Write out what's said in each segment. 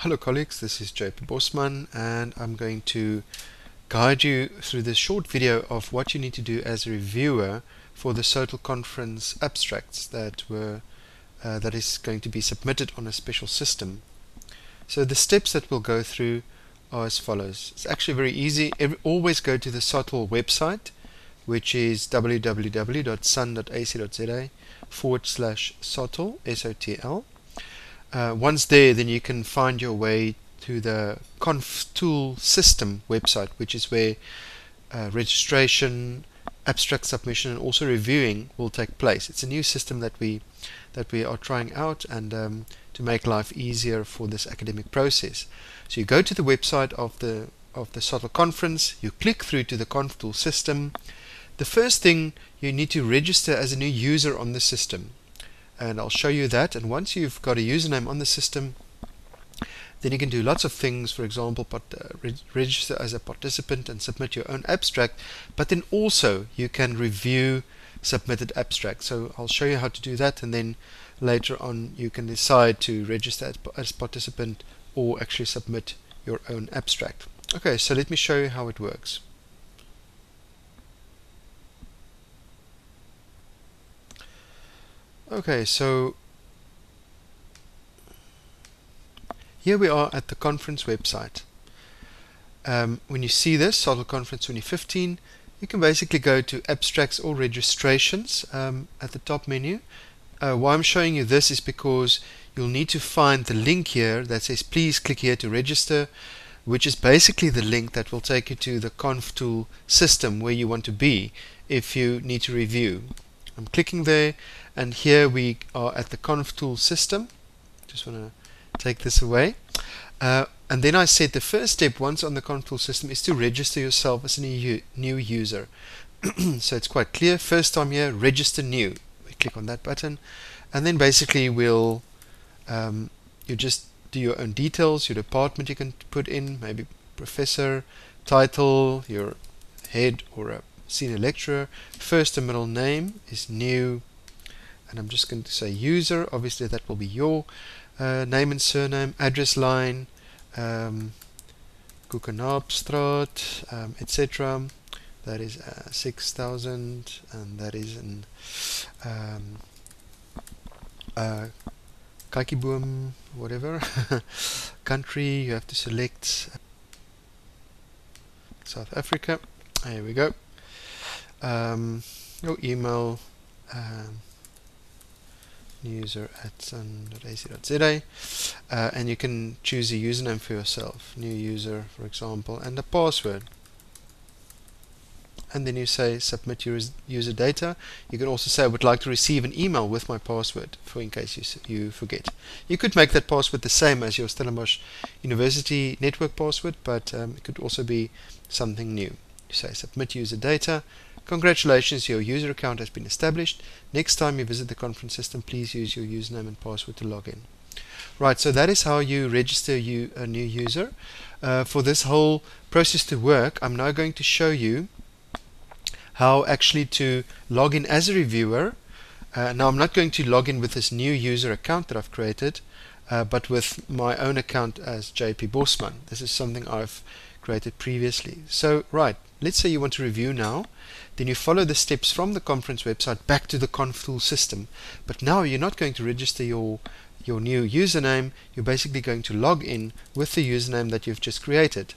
Hello colleagues, this is JP Bosman and I'm going to guide you through this short video of what you need to do as a reviewer for the SOTL conference abstracts that is going to be submitted on a special system. So the steps that we'll go through are as follows. It's actually very easy. Always go to the SOTL website, which is www.sun.ac.za/SOTL, SOTL. Once there, then you can find your way to the Conf Tool System website, which is where registration, abstract submission, and also reviewing will take place. It's a new system that we are trying out, and to make life easier for this academic process. So you go to the website of the SOTL conference, you click through to the Conf Tool System. The first thing, you need to register as a new user on the system. And I'll show you that. And once you've got a username on the system, then you can do lots of things. For example, register as a participant and submit your own abstract, but then also you can review submitted abstracts. So I'll show you how to do that, and then later on you can decide to register as participant or actually submit your own abstract. Okay, so let me show you how it works. Okay, so here we are at the conference website. When you see this, SOTL Conference 2015, you can basically go to Abstracts or Registrations at the top menu. Why I'm showing you this is because you'll need to find the link here that says please click here to register, which is basically the link that will take you to the Conf Tool system where you want to be if you need to review. I'm clicking there, and here we are at the Conf Tool system. Just want to take this away. And then I said the first step once on the Conf Tool system is to register yourself as a new user. So it's quite clear. First time here, register new. We click on that button, and then basically you just do your own details, your department you can put in, maybe professor, title, your head or a senior lecturer. First and middle name is new, and I'm just going to say user. Obviously that will be your name and surname, address line, Koekenaapstraat, etc. That is 6000, and that is in Kykieboom, whatever. Country, you have to select South Africa. There we go. Your email, user@sun.ac.za, and you can choose a username for yourself, new user for example, and a password. And then you say submit your user data. You can also say I would like to receive an email with my password, for in case you forget. You could make that password the same as your Stellenbosch University network password, but it could also be something new. You say submit user data. Congratulations, your user account has been established. Next time you visit the conference system, please use your username and password to log in. Right, so that is how you register a new user. For this whole process to work, I'm now going to show you how actually to log in as a reviewer. Now I'm not going to log in with this new user account that I've created, but with my own account as JP Bosman. This is something I've created previously. So right, let's say you want to review now. Then you follow the steps from the conference website back to the Conf Tool system. But now you're not going to register your new username. You're basically going to log in with the username that you've just created.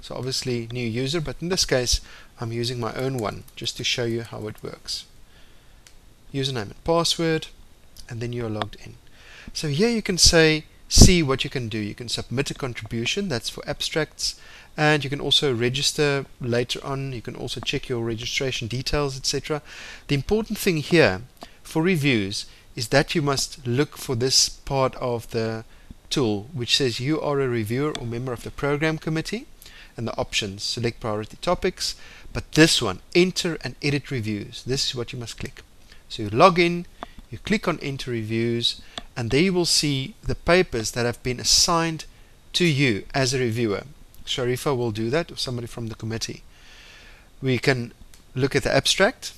So obviously new user, but in this case I'm using my own one just to show you how it works. Username and password, and then you're logged in. So here you can see what you can do. You can submit a contribution, that's for abstracts, and you can also register later on. You can also check your registration details, etc. The important thing here for reviews is that you must look for this part of the tool which says you are a reviewer or member of the program committee, and the options, select priority topics. But this one, enter and edit reviews, this is what you must click. So you log in, you click on enter reviews, and there you will see the papers that have been assigned to you as a reviewer. Sharifa will do that, or somebody from the committee. We can look at the abstract,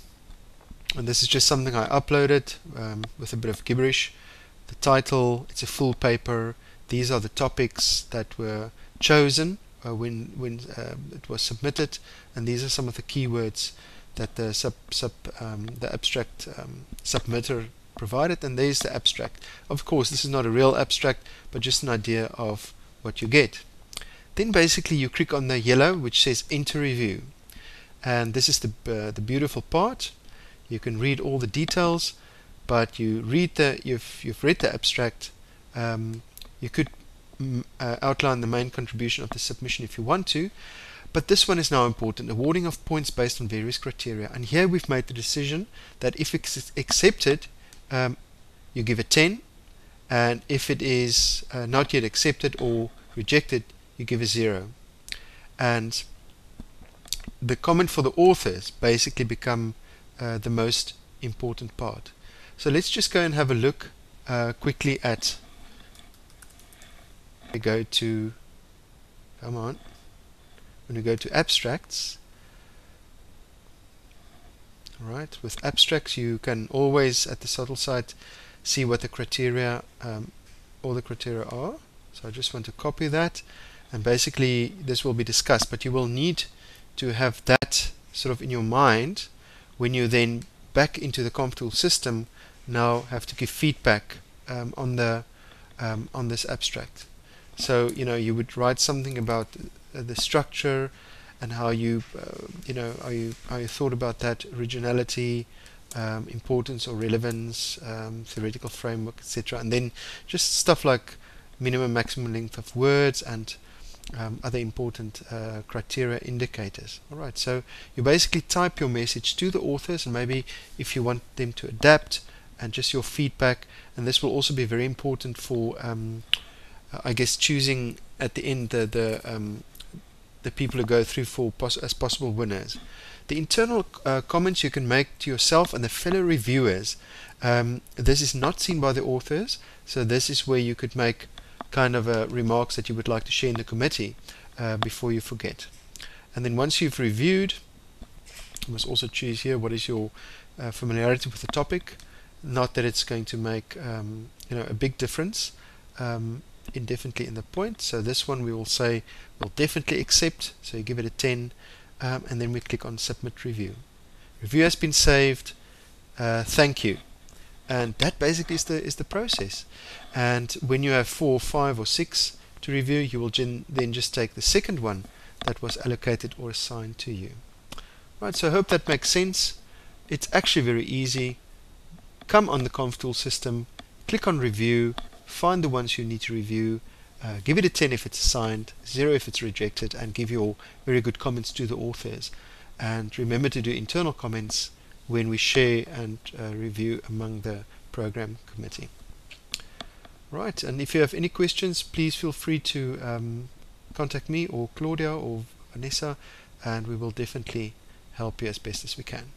and this is just something I uploaded with a bit of gibberish. The title, it's a full paper. These are the topics that were chosen when it was submitted, and these are some of the keywords that the the abstract submitter provided, and there's the abstract. Of course, this is not a real abstract, but just an idea of what you get. Then basically you click on the yellow which says enter review, and this is the beautiful part. You can read all the details, but you've read the abstract. You could outline the main contribution of the submission if you want to, but this one is now important: awarding of points based on various criteria. And here we've made the decision that if it's accepted, you give a 10, and if it is not yet accepted or rejected, you give a 0. And the comment for the authors basically become the most important part. So let's just go and have a look quickly at, we go to, come on, when we go to abstracts. Alright, with abstracts you can always at the SOTL site see what the criteria, all the criteria are. So I just want to copy that, and basically this will be discussed, but you will need to have that sort of in your mind when you then back into the CompTool system now have to give feedback on this abstract. So you would write something about the structure and how you how you thought about that, originality, importance or relevance, theoretical framework, etc. And then just stuff like minimum maximum length of words and other important criteria indicators. Alright, so you basically type your message to the authors, and maybe if you want them to adapt, and just your feedback. And this will also be very important for I guess choosing at the end the people who go through as possible winners. The internal comments you can make to yourself and the fellow reviewers, this is not seen by the authors, so this is where you could make kind of remarks that you would like to share in the committee before you forget. And then once you've reviewed, you must also choose here what is your familiarity with the topic. Not that it's going to make a big difference indefinitely in the point. So this one we will say we'll definitely accept, so you give it a 10, and then we click on submit review. Review has been saved, thank you. And that basically is the process. And when you have 4, 5 or 6 to review, you will then just take the second one that was allocated or assigned to you. Right, so I hope that makes sense. It's actually very easy. Come on the CompTool system, click on review, find the ones you need to review, give it a 10 if it's assigned, 0 if it's rejected, and give your very good comments to the authors. And remember to do internal comments when we share and review among the program committee. Right, and if you have any questions, please feel free to contact me or Claudia or Vanessa, and we will definitely help you as best as we can.